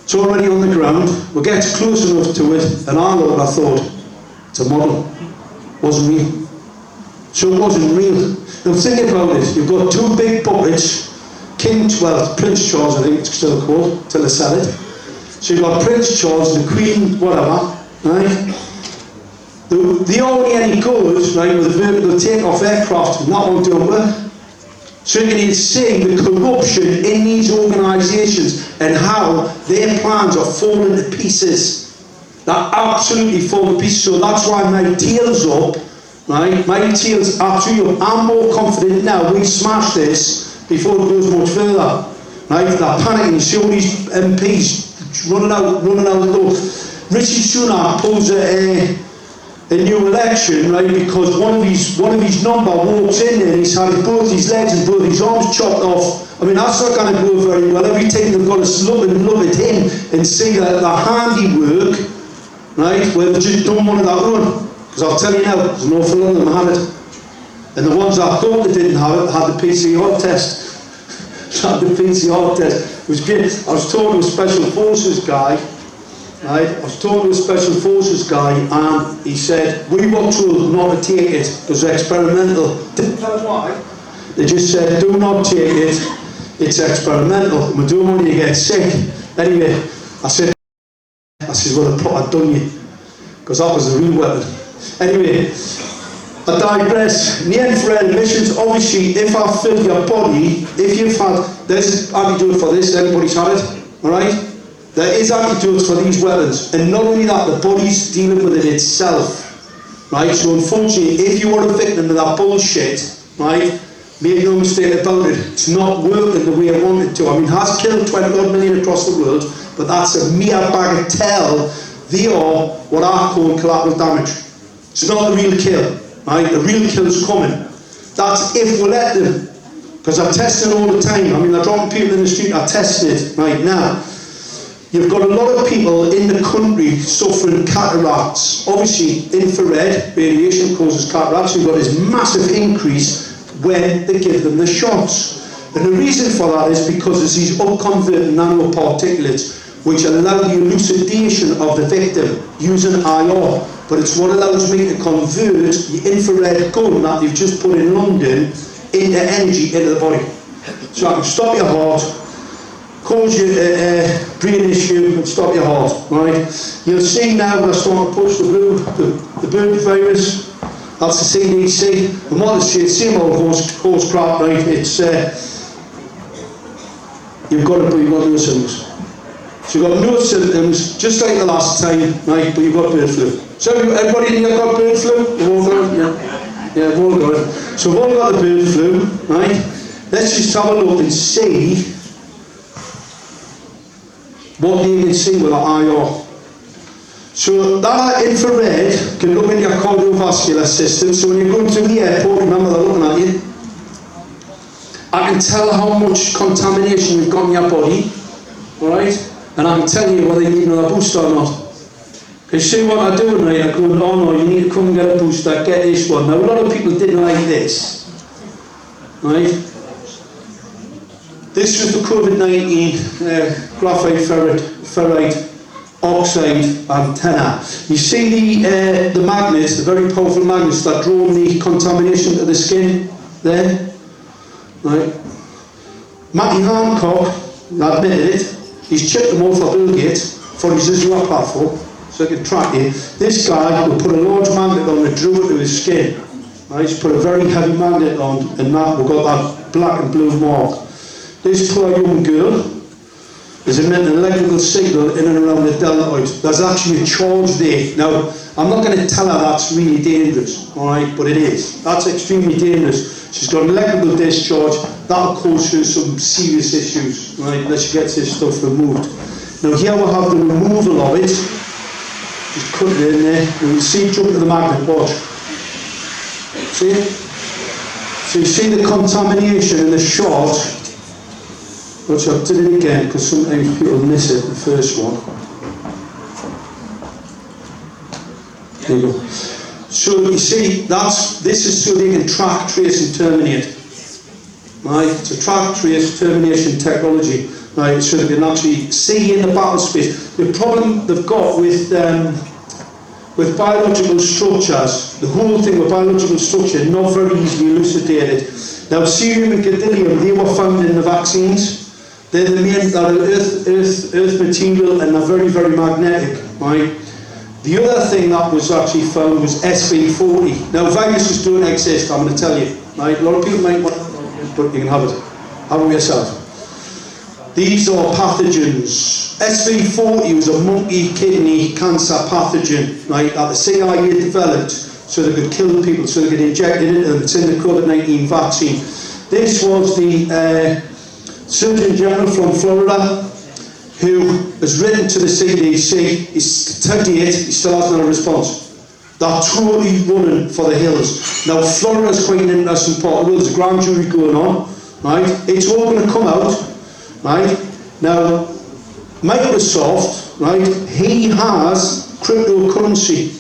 It's already on the ground. We get close enough to it, and I thought, it's a model. It wasn't real. So it wasn't real. Now think about it. You've got two big buckets. Prince Charles, I think it's still called, till they sell it. So you've got Prince Charles, the Queen, whatever, right? The only any good, right, with the vertical take-off aircraft, and that one don't work. So you can see the corruption in these organisations and how their plans are falling to pieces. They're absolutely falling to pieces. So that's why my tail's up, right? My tail's absolutely up. I'm more confident now we smash this before it goes much further. Right? They're panicking. You see all these MPs running out the door. Richard Sunak pulls a new election, right, because one of his number walks in there and he's had both his legs and both his arms chopped off. I mean, that's not going to go very well. Every time they've got to look at him and see that the handiwork, right, well, they just don't want it that one. Because I'll tell you now, there's an awful lot of them had it. And the ones I thought they didn't have it had the PCR test. Had the PCR test. It was good. I was talking to a special forces guy, right? And he said, we were told not to take it because it's experimental. Didn't tell us why. They just said, do not take it. It's experimental. We don't want you to get sick. Anyway, I said, well, I've done you. Because that was the real weapon. Anyway, I digress. In the infrared emissions, obviously, if I fill your body, if you've had, there's antidote for this, everybody's had it, alright? There is antidotes for these weapons, and not only that, the body's dealing with it itself, right? So unfortunately, if you are a victim of that bullshit, right, make no mistake about it, it's not working the way I want it to. I mean, it has killed 20 odd million across the world, but that's a mere bagatelle. They are what I call collateral damage. It's not a real kill. Right, the real kill's coming. That's if we let them. Because I test it all the time. I mean, I drop people in the street, I test it right now. You've got a lot of people in the country suffering cataracts. Obviously, infrared radiation causes cataracts. You've got this massive increase when they give them the shots. And the reason for that is because there's these unconverted nanoparticulates which allow the elucidation of the victim using IR. But it's what allows me to convert the infrared gun that you've just put in London into energy into the body. So I can stop your heart, cause you a brain issue and stop your heart, right? You'll see now when I start to push the bird virus, that's the CDC, and what they say, same old horse crap, right? It's, you've got no symptoms. So you've got no symptoms, just like the last time, right, but you've got bird flu. So everybody in here got bird flu? We've all got it? Yeah, we've all got it. So we've all got the bird flu, right? Let's just have a look and see what you can see with our IR. So that infrared can look into your cardiovascular system. So when you're going through the airport, remember they're looking at you. I can tell how much contamination you've got in your body, alright? And I can tell you whether you need another booster or not. Because see what I'm doing, right? I'm going, oh no, you need to come and get a booster, get this one. Now a lot of people didn't like this, right? This was the COVID-19 graphite ferrite oxide antenna. You see the magnets, the very powerful magnets that draw the contamination to the skin there, right? Matty Hancock admitted it. He's checked them all for Bill Gates for his Israel platform, so he can track you. This guy will put a large magnet on and drew it to his skin. Right? He's put a very heavy magnet on, and that we've got that black and blue mark. This poor young girl is emitting an electrical signal in and around the deltoid. There's actually a charge there. Now, I'm not going to tell her that's really dangerous, alright, but it is. That's extremely dangerous. She's got an electrical discharge, that'll cause her some serious issues, right, unless she gets this stuff removed. Now here we'll have the removal of it. Just cut it in there, and you see, jump to the magnet, watch. See it? So you see the contamination in the shot. Watch, I did it again, because sometimes people miss it, the first one. There you go. So you see, this is so they can track, trace and terminate. Right? It's a track, trace, termination technology. Right? So they can actually see in the battle space. The problem they've got with biological structures, the whole thing with biological structure, not very easily elucidated. Now, cerium and gadolinium, they were found in the vaccines. They're the main, earth material, and they're very, very magnetic, right? The other thing that was actually found was SV40. Now, viruses don't exist, I'm going to tell you, right? A lot of people might want it, but you can have it. Have it yourself. These are pathogens. SV40 was a monkey kidney cancer pathogen, right, that the CIA developed so they could kill people, so they could inject it into them. It's in the COVID-19 vaccine. This was the Surgeon General from Florida who has written to the CDC. He's 38, he still hasn't had a response. They're totally running for the hills. Now, Florida's quite an interesting part of the world. There's a grand jury going on, right? It's all going to come out, right? Now, Microsoft, right, he has cryptocurrency.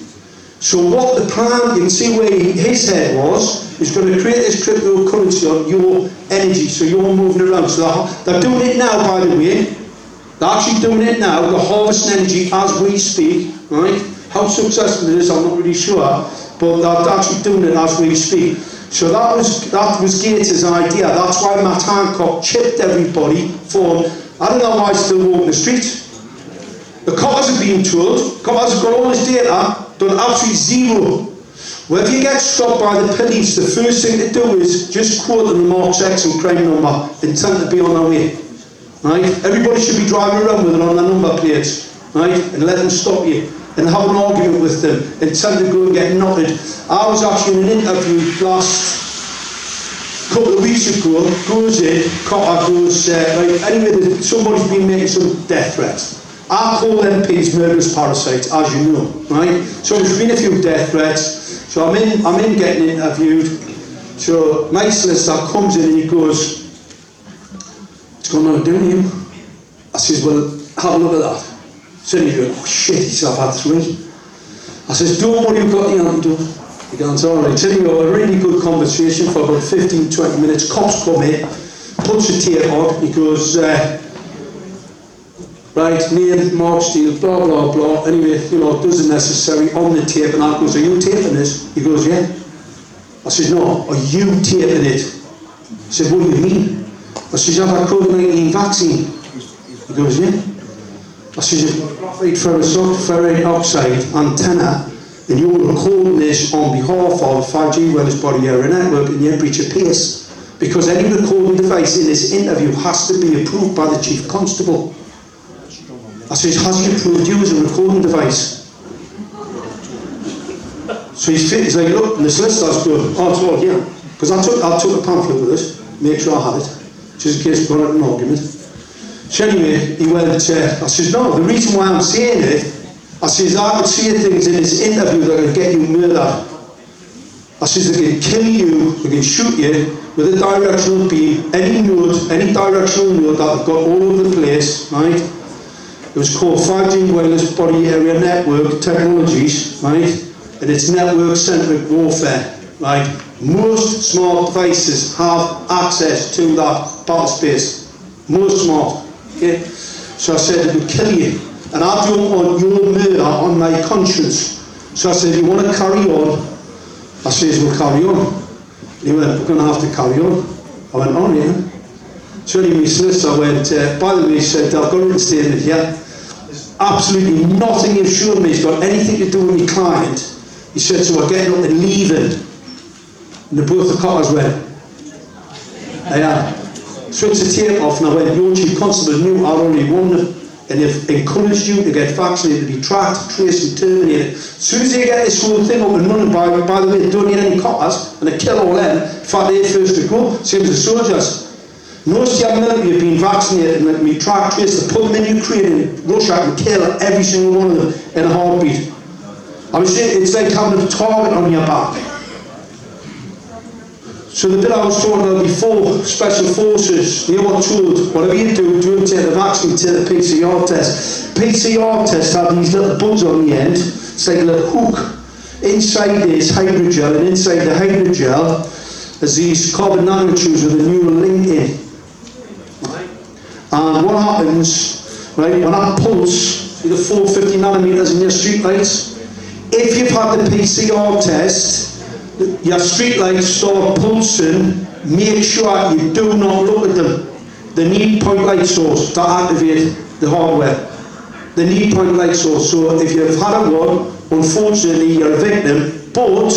So what the plan, you can see where his head was, is going to create this cryptocurrency on your energy, so you're moving around. So they're doing it now, by the way. They're actually doing it now. They're harvesting energy as we speak, right? How successful it is, I'm not really sure, but they're actually doing it as we speak. So that was Gates' idea. That's why Matt Hancock chipped everybody for, I don't know why he's still walking the street. The coppers have been told, coppers have got all this data, done absolutely zero. Well, if you get stopped by the police, the first thing to do is just quote them the Mark-5G and crime number, intend to be on their way. Right? Everybody should be driving around with it on their number plates, right? And let them stop you and have an argument with them and tell them to go and get knotted. I was actually in an interview last couple of weeks ago, goes in, copper goes, right, anyway, somebody's been making some death threats. I call MPs murderous parasites, as you know, right? So there's been a few death threats, so I'm in getting interviewed. So my solicitor comes in and he goes, "What's going on doing you?" I says, "Well, have a look at that." So he goes, "Oh shit," he says, "I've had 3. I says, "Don't worry, you've got the antidote." He goes, "All right." So anyway, a really good conversation for about 15-20 minutes. Cops come in, puts the tape on, he goes, right, name, Mark, Steele, blah, blah, blah. Anyway, you know, does the necessary on the tape, and I goes, "Are you taping this?" He goes, "Yeah." I says, "No, are you taping it?" He said, "What do you mean?" I says, "You have a COVID-19 vaccine." He goes, "Yeah." I says, "You've got a graphite ferrite oxide antenna, and you're recording this on behalf of 5G Wellness Body Area Network, and you breach of peace. Because any recording device in this interview has to be approved by the Chief Constable." I says, "Has he approved you as a recording device?" So he's like, "Look," and the solicitor's going, "Oh, it's all, yeah." Because I took a pamphlet with it, make sure I had it, just in case we got an argument. So anyway, he went, I says, "No, the reason why I'm saying it," I says, "I could see things in this interview that could get you murdered." I says, "They can kill you, they can shoot you with a directional beam, any node, any directional node that they've got all over the place, right? It was called 5G Wireless Body Area Network Technologies, right? And it's network-centric warfare, right? Most smart devices have access to that battle space. Most smart, okay? So I said, "It would kill you. And I don't want your murder on my conscience." So I said, "You want to carry on?" I says, "We'll carry on." And he went, "We're going to have to carry on." I went, "Oh, yeah." So anyway, solicitor went, by the way, he said, "I've got a written statement here. There's absolutely nothing you've shown me has got anything to do with my client." He said, "So we're getting up and leaving." And both the coppers went, "Yeah." Switched the tape off and I went, "Your Chief Constable knew I already won and they've encouraged you to get vaccinated, to be tracked, traced and terminated. As soon as they get this whole thing up and running, by the way, they don't need any coppers, and they kill all them. In fact, they're first to go, same as the soldiers. Most of the military have been vaccinated and be tracked, traced, they put them in Ukraine and Russia and kill every single one of them in a heartbeat. I was saying, it's like having a target on your back. So the bit I was talking about before, special forces, they were told, whatever you do, don't take the vaccine, take the PCR test. PCR tests have these little buds on the end, it's like a little hook. Inside is hydrogel, and inside the hydrogel is these carbon nanotubes with a neural link in. And what happens, right, when that pulse, either 450 nanometers in your street lights, if you've had the PCR test, your street lights start pulsing, make sure you do not look at them. They need point light source to activate the hardware. They need point light source. So if you've had a one, unfortunately you're a victim, but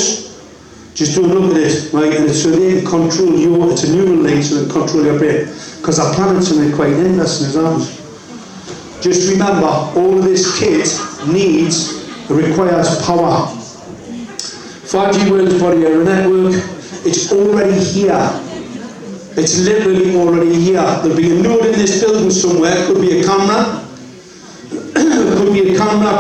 just don't look at it, right? And so they can control your, it's a neural link, so they can control your brain. Because they're planning something quite interesting as well. Just remember, all of this kit requires power. 5G wireless body area network, it's already here. It's literally already here. There'll be a node in this building somewhere, could be a camera,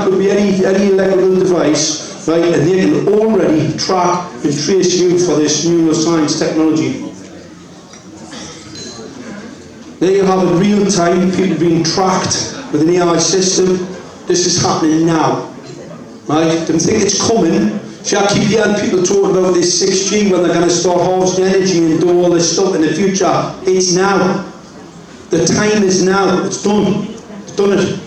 could be any electrical device, right? And they can already track and trace you for this neuroscience technology. There you have it, real time, people being tracked with an AI system. This is happening now, right? Don't think it's coming. See, I keep hearing people talking about this 6G when they're going to start harvesting energy and do all this stuff in the future. It's now. The time is now. It's done. It's done it.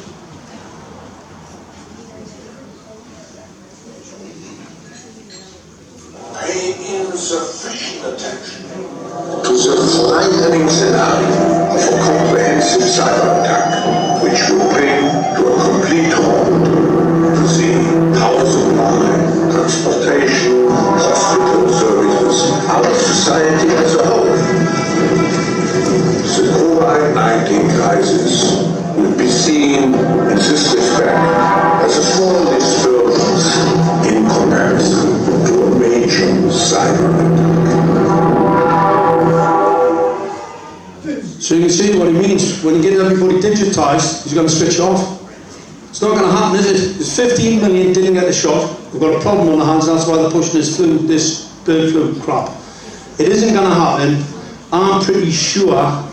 Pay insufficient attention to the frightening scenario of a comprehensive cyber attack, which will bring to a complete halt the housing market, transportation, hospital services, our society as a whole. The COVID-19 crisis will be seen in this respect as a small disturbance in comparison to a major cyber attack. So you can see what it means. When you get everybody digitised, he's going to switch off. It's not going to happen, is it? There's 15 million didn't get the shot. They've got a problem on their hands, that's why they're pushing this bird flu crap. It isn't going to happen. I'm pretty sure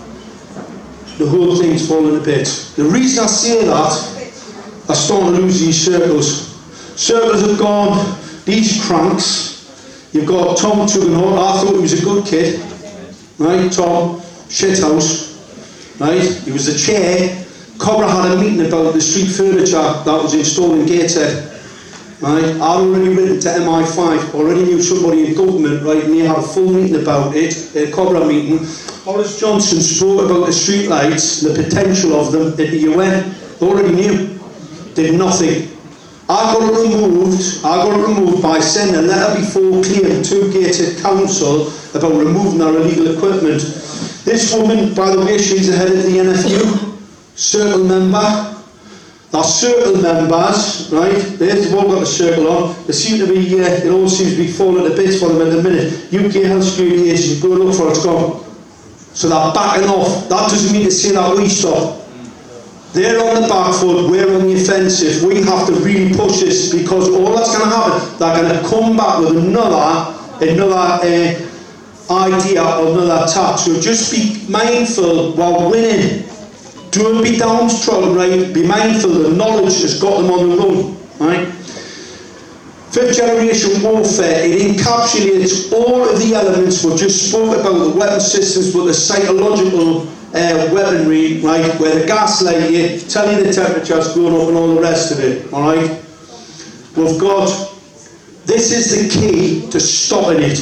the whole thing's falling to bits. The reason I say that, I starting to lose these circles. Circles have gone, these cranks. You've got Tom Tugendholt, I thought he was a good kid. Right, Tom, shithouse. Right, he was the chair. Cobra had a meeting about the street furniture that was installed in Gateshead. Right, I'd already written to MI5, already knew somebody in government, right, and they had a full meeting about it, a Cobra meeting. Boris Johnson spoke about the street lights, the potential of them at the UN. They already knew, did nothing. I got it removed by sending a letter before clearing to Gateshead Council about removing our illegal equipment. This woman, by the way, she's the head of the NFU, circle member. Our circle members, right, they've all got a circle on. They seem to be, it all seems to be falling to bits for them at the minute. UK Health Security Agency, go look for it, it's gone. So they're backing off. That doesn't mean to say that we stop. They're on the back foot, we're on the offensive. We have to really push this, because all that's going to happen, they're going to come back with another idea or another attack. So just be mindful while winning. Don't be downtrodden, right? Be mindful the knowledge has got them on the run, right? 5th generation warfare, it encapsulates all of the elements we just spoke about, the weapon systems, but the psychological weaponry, right? Where the gaslight you, tell you the temperature's going up and all the rest of it, alright? We've got, this is the key to stopping it.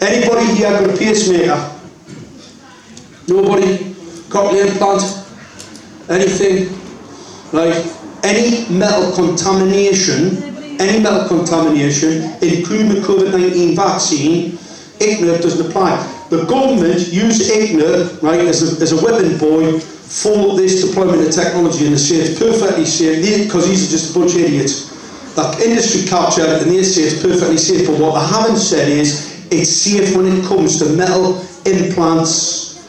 Anybody here got a pacemaker? Nobody? Cochlear implant? Anything? Right? Any metal contamination, including the COVID-19 vaccine, ICNIRP doesn't apply. The government used ICNIRP, right, as a whipping boy for this deployment of technology, and they say it's perfectly safe, because these are just a bunch of idiots that industry capture, and they say it's perfectly safe, but what they haven't said is it's safe when it comes to metal implants,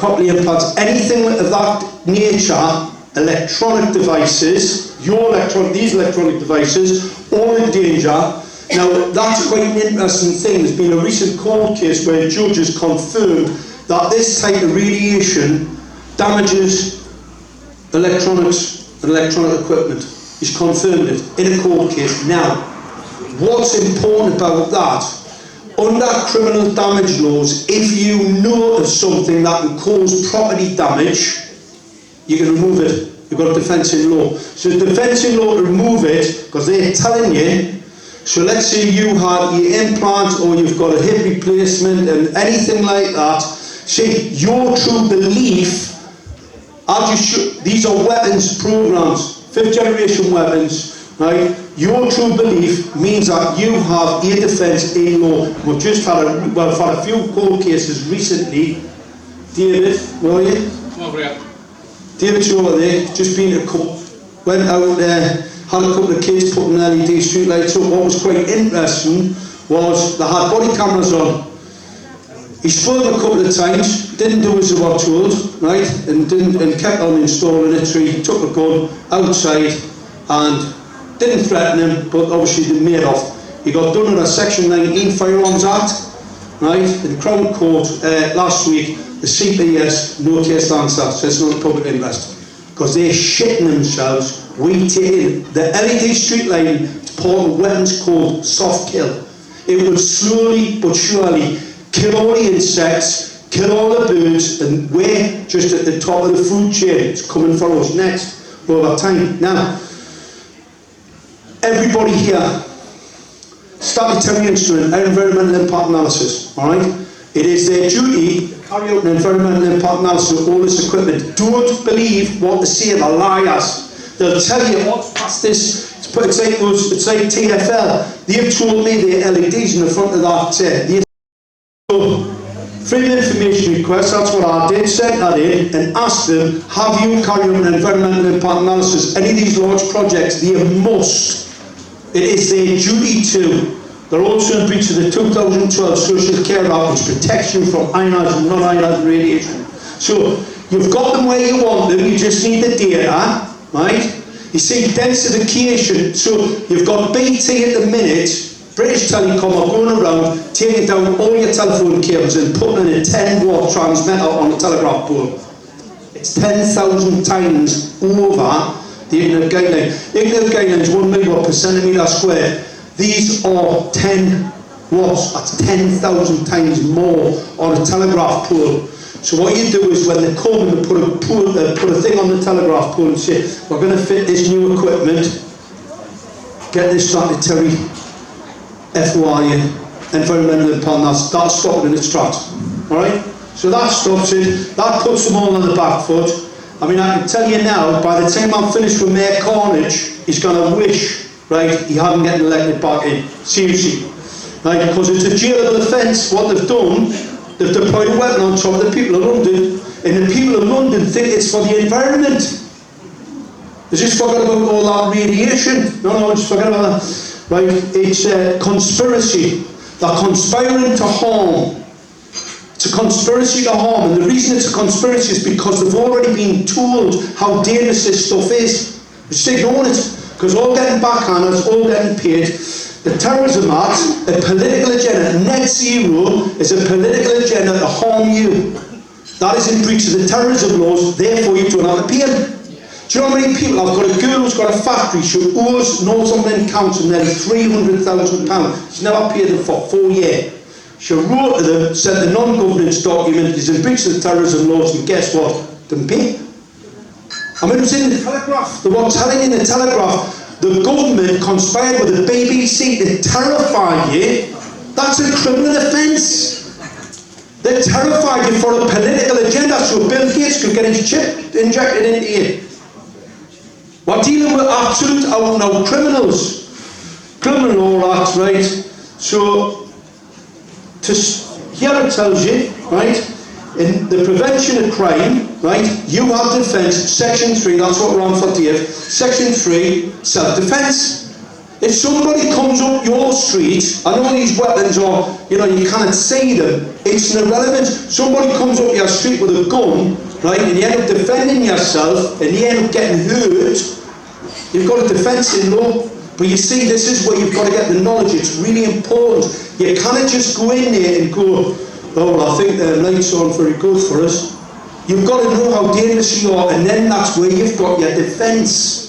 cochlear implants, anything of that nature, electronic devices, these electronic devices, all in danger. Now that's quite an interesting thing. There's been a recent court case where a judge has confirmed that this type of radiation damages electronics and electronic equipment. He's confirmed it in a court case. Now, what's important about that? Under criminal damage laws, if you know of something that can cause property damage, you can remove it. You've got a defence in law. So the defence in law to remove it, because they're telling you, so let's say you had your implant or you've got a hip replacement and anything like that, say your true belief, these are weapons programs, 5th generation weapons, right? Your true belief means that you have a defence in law. We've just had a few court cases recently. David, where are you? David's over there, just been to court, went out there, had a couple of kids putting LED street lights up. What was quite interesting was they had body cameras on. He spoke a couple of times, didn't do as they were told, right, and kept on installing it, so he took a gun outside and didn't threaten him, but obviously they made off. He got done under Section 19 Firearms Act, right, in Crown Court last week. The CPS, no case to answer, says not public interest, because they're shitting themselves. We take the LED street lighting to part of weapons called soft kill. It will slowly but surely kill all the insects, kill all the birds, and we're just at the top of the food chain. It's coming for us next over time. Now, everybody here, statutory instrument, environmental impact analysis, alright? It is their duty to carry out an environmental impact analysis of all this equipment. Don't believe what they say, they're liars. They'll tell you what's past this. It's like TfL. They've told me the LEDs in the front of that. Freedom of information request, that's what I did, sent that in and asked them, have you carried out an environmental impact analysis? Any of these large projects, they must. It is their duty to. They're also in breach of the 2012 Social Care Act, which protects you from ionised and non-ionised radiation. So, you've got them where you want them, you just need the data, right? You see densification, so you've got BT at the minute, British Telecom are going around taking down all your telephone cables and putting in a 10-watt transmitter on the telegraph pole. It's 10,000 times over the Ignorant guideline. The Ignorant guideline is 1 milliwatt per centimetre squared. These are 10 watts, that's 10,000 times more on a telegraph pole. So what you do is when they come and put a thing on the telegraph pole and say, we're going to fit this new equipment, get this statutory FOI, environmental impact, that's stopped in its tracks. Alright? So that stops it, that puts them all on the back foot. I mean, I can tell you now, by the time I'm finished with Mayor Carnage, he's going to wish, right, he hadn't gotten elected back in. Seriously. Right? Because it's a jailable offence, what they've done. They've deployed a weapon on top of the people of London, and the people of London think it's for the environment. They just forgot about all that radiation. No, just forget about that. Right? It's a conspiracy. They're conspiring to harm. It's a conspiracy to harm, and the reason it's a conspiracy is because they've already been told how dangerous this stuff is. They just ignore it, because all getting backhanders, all getting paid. The Terrorism Act, a political agenda, net zero is a political agenda to harm you. That is in breach of the terrorism laws, therefore you don't have to pay them. Do you know how many people? I've got a girl who's got a factory, she owes Northumberland Council nearly £300,000. She's never paid them for 4 years. She wrote to them, sent a non-governance document, is in breach of the terrorism laws, and guess what? Didn't pay. I mean, it was in the Telegraph. They were telling in the Telegraph, the government conspired with the BBC to terrify you. That's a criminal offence. They terrified you for a political agenda so Bill Gates could get his chip injected into you. We're dealing with absolute out-and-out criminals. Criminal law acts, right? So, here it tells you, right, in the prevention of crime, right? You have defence, section 3, that's what we're on for, Dave. Section 3, self-defence. If somebody comes up your street, I know these weapons are, you know, you can't see them, it's irrelevant. Somebody comes up your street with a gun, right, and you end up defending yourself, and you end up getting hurt, you've got a defence in law. But you see, this is where you've got to get the knowledge. It's really important. You can't just go in there and go, oh, well, I think the lights aren't very good for us. You've got to know how dangerous you are, and then that's where you've got your defence.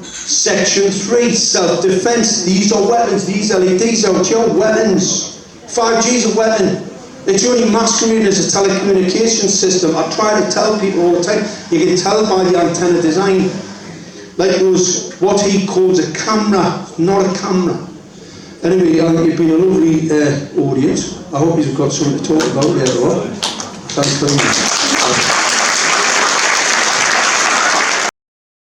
Section 3, self-defence. These are weapons. These LEDs are your weapons. 5G is a weapon. It's only masquerading as a telecommunications system. I try to tell people all the time, you can tell by the antenna design. Like it was what he calls a camera, not a camera. Anyway, you've been a lovely audience. I hope you've got something to talk about later on. Thanks very much.